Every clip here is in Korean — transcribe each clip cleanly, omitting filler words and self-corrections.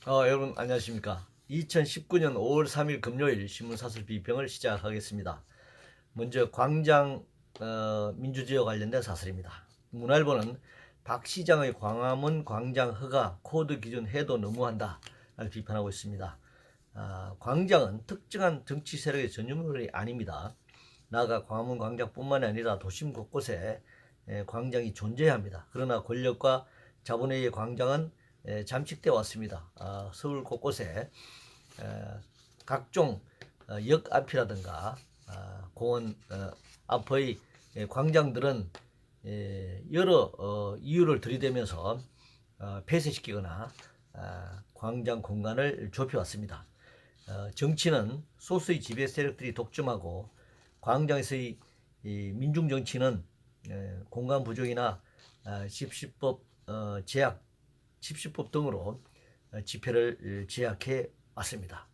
여러분 안녕하십니까. 2019년 5월 3일 금요일 신문사설 비평을 시작하겠습니다. 먼저 광장 민주주의와 관련된 사설입니다. 문화일보는 박 시장의 광화문 광장 허가 코드 기준 해도 너무한다 라고 비판하고 있습니다. 광장은 특정한 정치 세력의 전유물이 아닙니다. 나아가 광화문 광장뿐만이 아니라 도심 곳곳에 광장이 존재해야 합니다. 그러나 권력과 자본의 광장은 잠식되어 왔습니다. 서울 곳곳에 각종 역 앞이라든가 공원 앞의 광장들은 여러 이유를 들이대면서 폐쇄시키거나 광장 공간을 좁혀왔습니다. 정치는 소수의 지배 세력들이 독점하고 광장에서의 민중 정치는 공간 부족이나 집시법 제약, 집시법 등으로 집회를 제약해 왔습니다.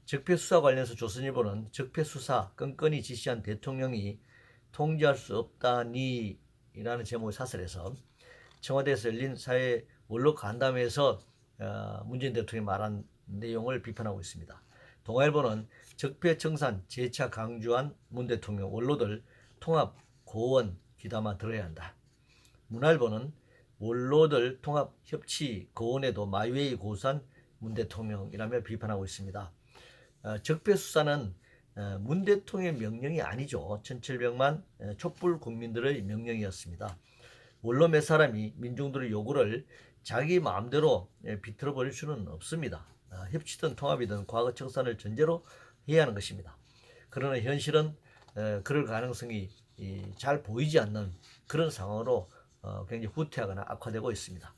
적폐수사 관련해서 조선일보는 적폐수사 건건히 지시한 대통령이 통제할 수 없다니 라는 제목의 사설에서 청와대에서 열린 사회 원로 간담회에서 문재인 대통령이 말한 내용을 비판하고 있습니다. 동아일보는 적폐청산 재차 강조한 문 대통령 원로들 통합 고원 귀담아 들어야 한다. 문화일보는 원로들 통합 협치 고원에도 마이웨이 고수한 문 대통령이라며 비판하고 있습니다. 적폐 수사는 문 대통령의 명령이 아니죠. 1700만 촛불 국민들의 명령이었습니다. 원로 몇 사람이 민중들의 요구를 자기 마음대로 비틀어 버릴 수는 없습니다. 협치든 통합이든 과거 청산을 전제로 해야 하는 것입니다. 그러나 현실은 그럴 가능성이 잘 보이지 않는 그런 상황으로 굉장히 후퇴하거나 악화되고 있습니다.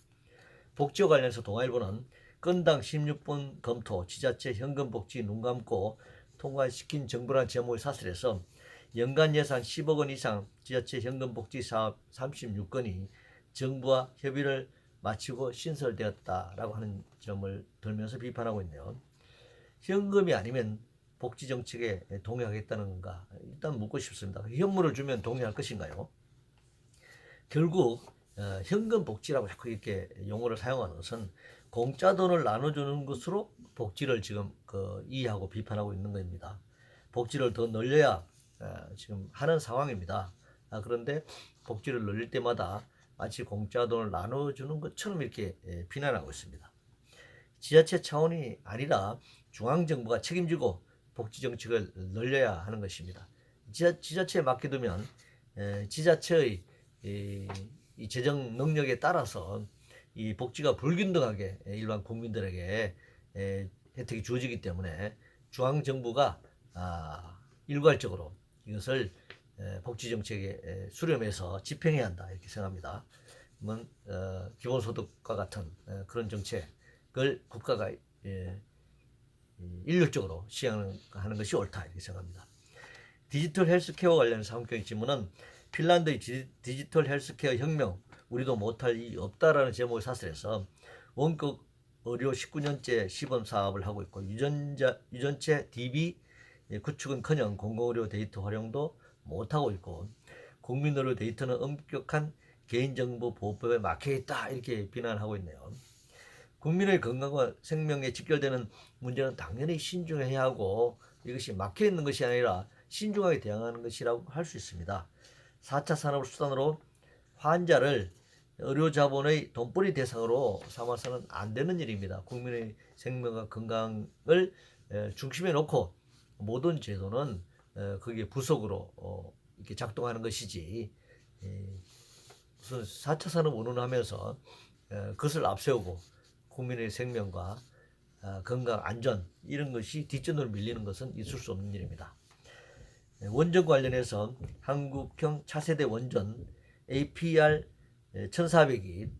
복지와 관련해서 동아일보는 건당 16분 검토 지자체 현금 복지 눈 감고 통과시킨 정부란 제목의 사설에서 연간 예산 10억 원 이상 지자체 현금 복지 사업 36건이 정부와 협의를 마치고 신설되었다라고 하는 점을 들면서 비판하고 있네요. 현금이 아니면 복지 정책에 동의하겠다는 건가? 일단 묻고 싶습니다. 현물을 주면 동의할 것인가요? 결국 현금 복지라고 자꾸 이렇게 용어를 사용하는 것은 공짜 돈을 나눠주는 것으로 복지를 지금 이해하고 비판하고 있는 겁니다. 복지를 더 늘려야 지금 하는 상황입니다. 그런데 복지를 늘릴 때마다 마치 공짜 돈을 나눠주는 것처럼 이렇게 비난하고 있습니다. 지자체 차원이 아니라 중앙정부가 책임지고 복지 정책을 늘려야 하는 것입니다. 지자체에 맡겨두면 지자체의 이 재정 능력에 따라서 이 복지가 불균등하게 일반 국민들에게 혜택이 주어지기 때문에 중앙정부가 일괄적으로 이것을 복지 정책에 수렴해서 집행해야 한다 이렇게 생각합니다. 기본소득과 같은 그런 정책을 국가가 일률적으로 시행하는 것이 옳다 이렇게 생각합니다. 디지털 헬스케어와 관련해서 한국경제 신문은 핀란드의 디지털 헬스케어 혁명 우리도 못할 이 없다라는 제목의 사설에서 원격 의료 19년째 시범 사업을 하고 있고 유전체 DB 구축은커녕 공공의료 데이터 활용도 못하고 있고 국민의료 데이터는 엄격한 개인정보 보호법에 막혀있다 이렇게 비난하고 있네요. 국민의 건강과 생명에 직결되는 문제는 당연히 신중해야 하고 이것이 막혀있는 것이 아니라 신중하게 대응하는 것이라고 할 수 있습니다. 4차 산업을 수단으로 환자를 의료자본의 돈벌이 대상으로 삼아서는 안 되는 일입니다. 국민의 생명과 건강을 중심에 놓고 모든 제도는 그게 부속으로 이렇게 작동하는 것이지 무슨 4차 산업 운운하면서 그것을 앞세우고 국민의 생명과 건강, 안전 이런 것이 뒷전으로 밀리는 것은 있을 수 없는 일입니다. 원전 관련해서 한국형 차세대 원전 APR 1400이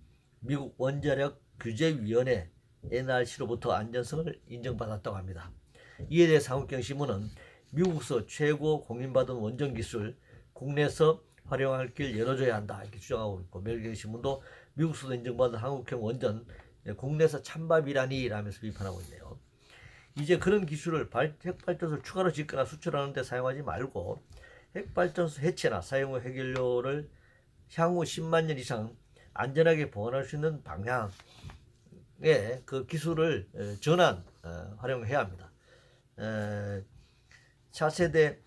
미국 원자력 규제위원회 NRC로부터 안전성을 인정받았다고 합니다. 이에 대해 한국경신문은 미국서 최고 공인받은 원전 기술 국내에서 활용할 길 열어줘야 한다 이렇게 주장하고 있고 매일경신문도 미국서도 인정받은 한국형 원전 국내에서 찬밥이라니 라면서 비판하고 있네요. 이제 그런 기술을 핵발전소를 추가로 짓거나 수출하는 데 사용하지 말고 핵발전소 해체나 사용 후 해결료를 향후 10만 년 이상 안전하게 보관할 수 있는 방향 그 기술을 활용해야 합니다. 차세대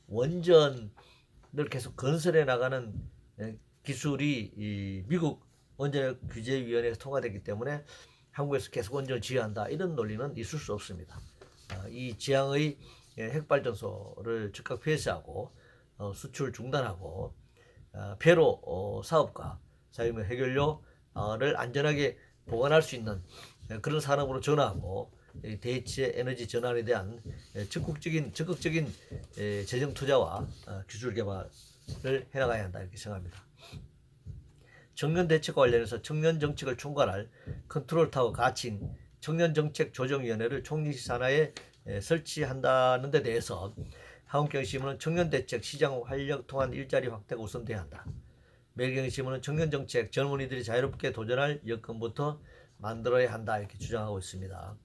원전을 계속 건설해 나가는 기술이 미국 원자력 규제위원회에서 통과됐기 때문에 한국에서 계속 원전을 지어한다, 이런 논리는 있을 수 없습니다. 이 지향의 핵발전소를 즉각 폐쇄하고 수출 중단하고 폐로 사업과 자유물 해결료를 안전하게 보관할 수 있는 그런 산업으로 전환하고 대체 에너지 전환에 대한 적극적인 재정 투자와 기술 개발을 해나가야 한다, 이렇게 생각합니다. 청년 대책과 관련해서 청년 정책을 총괄할 컨트롤타워 가칭 청년정책조정위원회를 총리 산하에 설치한다는 데 대해서 한국경제신문은 청년대책 시장 활력 통한 일자리 확대가 우선돼야 한다. 매일경제신문은 청년정책 젊은이들이 자유롭게 도전할 여건부터 만들어야 한다, 이렇게 주장하고 있습니다.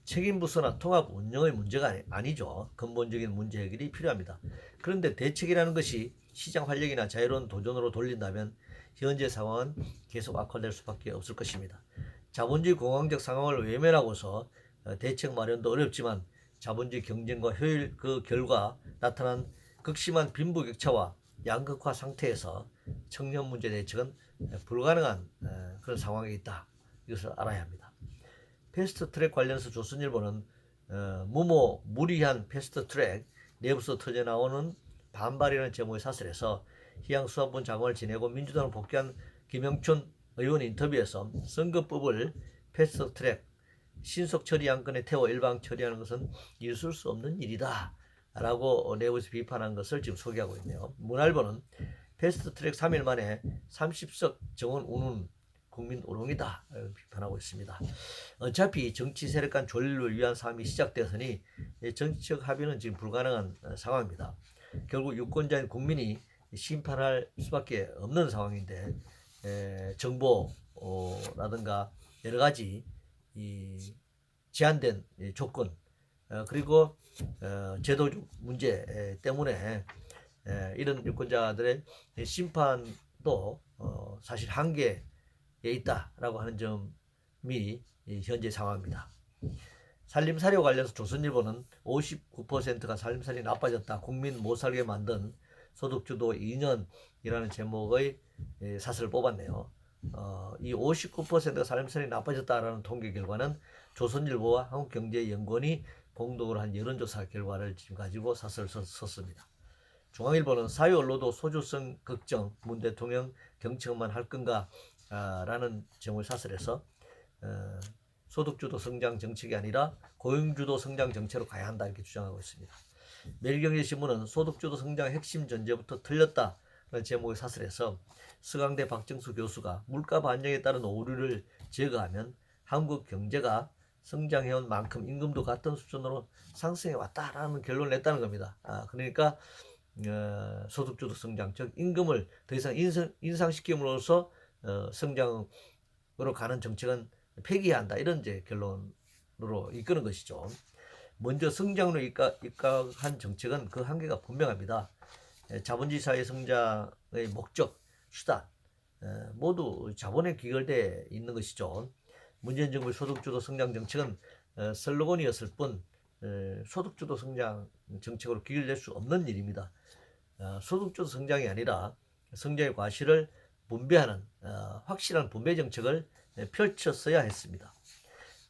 책임부서나 통합 운영의 문제가 아니죠. 근본적인 문제 해결이 필요합니다. 그런데 대책이라는 것이 시장 활력이나 자유로운 도전으로 돌린다면 현재 상황은 계속 악화될 수밖에 없을 것입니다. 자본주의 공황적 상황을 외면하고서 대책 마련도 어렵지만 자본주의 경쟁과 효율 그 결과 나타난 극심한 빈부격차와 양극화 상태에서 청년 문제 대책은 불가능한 그런 상황에 있다, 이것을 알아야 합니다. 패스트트랙 관련해서 조선일보는 무리한 패스트트랙 내부서 터져나오는 반발이라는 제목의 사설에서 희양수산부 장관을 지내고 민주당을 복귀한 김영춘 의원 인터뷰에서 선거법을 패스트트랙 신속 처리 안건에 태워 일방 처리하는 것은 있을 수 없는 일이다 라고 내부에서 비판한 것을 지금 소개하고 있네요. 문화일보는 패스트트랙 3일 만에 30석 정원 우는 국민 우롱이다, 비판하고 있습니다. 어차피 정치 세력 간 조율을 위한 싸움이 시작되었으니 정치적 합의는 지금 불가능한 상황입니다. 결국 유권자인 국민이 심판할 수밖에 없는 상황인데 정보라든가 여러 가지 제한된 조건 그리고 제도적 문제 때문에 이런 유권자들의 심판도 사실 한계에 있다라고 하는 점이 현재 상황입니다. 살림살이와 관련해서 조선일보는 59%가 살림살이 나빠졌다, 국민 못 살게 만든 소득주도 2년이라는 제목의 사설을 뽑았네요. 이 59%가 살림살이 나빠졌다라는 통계 결과는 조선일보와 한국경제연구원이 공동으로 한 여론조사 결과를 지금 가지고 사설을 썼습니다. 중앙일보는 사회언론도 소주성 걱정, 문 대통령 경청만 할 건가 라는 제목의 사설에서 소득주도 성장 정책이 아니라 고용주도 성장 정책으로 가야 한다, 이렇게 주장하고 있습니다. 매일경제신문은 소득주도 성장 핵심 전제부터 틀렸다라는 제목의 사설에서 서강대 박정수 교수가 물가 반영에 따른 오류를 제거하면 한국 경제가 성장해온 만큼 임금도 같은 수준으로 상승해 왔다라는 결론을 냈다는 겁니다. 그러니까 소득주도 성장, 즉 임금을 더 이상 인상시킴으로써 성장으로 가는 정책은 폐기해야 한다, 이런 이제 결론으로 이끄는 것이죠. 먼저 성장으로 입각한 정책은 그 한계가 분명합니다. 자본주의 사회 성장의 목적, 수단 모두 자본에 귀결되어 있는 것이죠. 문재인 정부의 소득주도 성장 정책은 슬로건이었을 뿐 소득주도 성장 정책으로 귀결될 수 없는 일입니다. 소득주도 성장이 아니라 성장의 과실을 분배하는 확실한 분배 정책을 펼쳤어야 했습니다.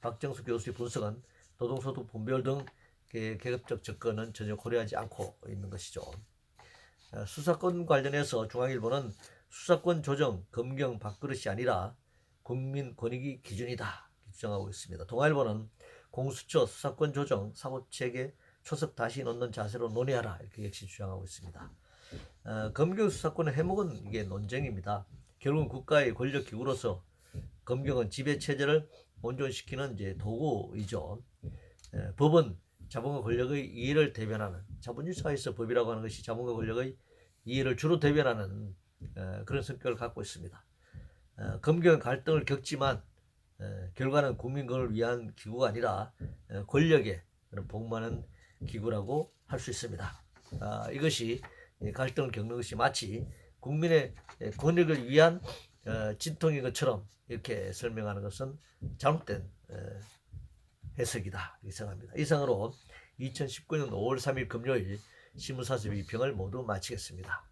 박정수 교수의 분석은 노동소득 분배율 등 계급적 접근은 전혀 고려하지 않고 있는 것이죠. 수사권 관련해서 중앙일보는 수사권 조정, 검경 밥그릇이 아니라 국민 권익이 기준이다 주장하고 있습니다. 동아일보는 공수처 수사권 조정, 사고체계 초석 다시 넣는 자세로 논의하라, 이렇게 역시 주장하고 있습니다. 검경 수사권의 해목은 이게 논쟁입니다. 결국은 국가의 권력 기구로서 검경은 지배 체제를 온전시키는 이제 도구이죠. 법은 자본과 권력의 이해를 대변하는, 자본주의 사회에서 법이라고 하는 것이 자본과 권력의 이해를 주로 대변하는 그런 성격을 갖고 있습니다. 검경은 갈등을 겪지만 결과는 국민권을 위한 기구가 아니라 권력에 복무하는 기구라고 할 수 있습니다. 이것이 갈등을 겪는 것이 마치 국민의 권익을 위한 진통인 것처럼 이렇게 설명하는 것은 잘못된 해석이다. 이렇게 생각합니다. 이상으로 2019년 5월 3일 금요일 신문사수 비평을 모두 마치겠습니다.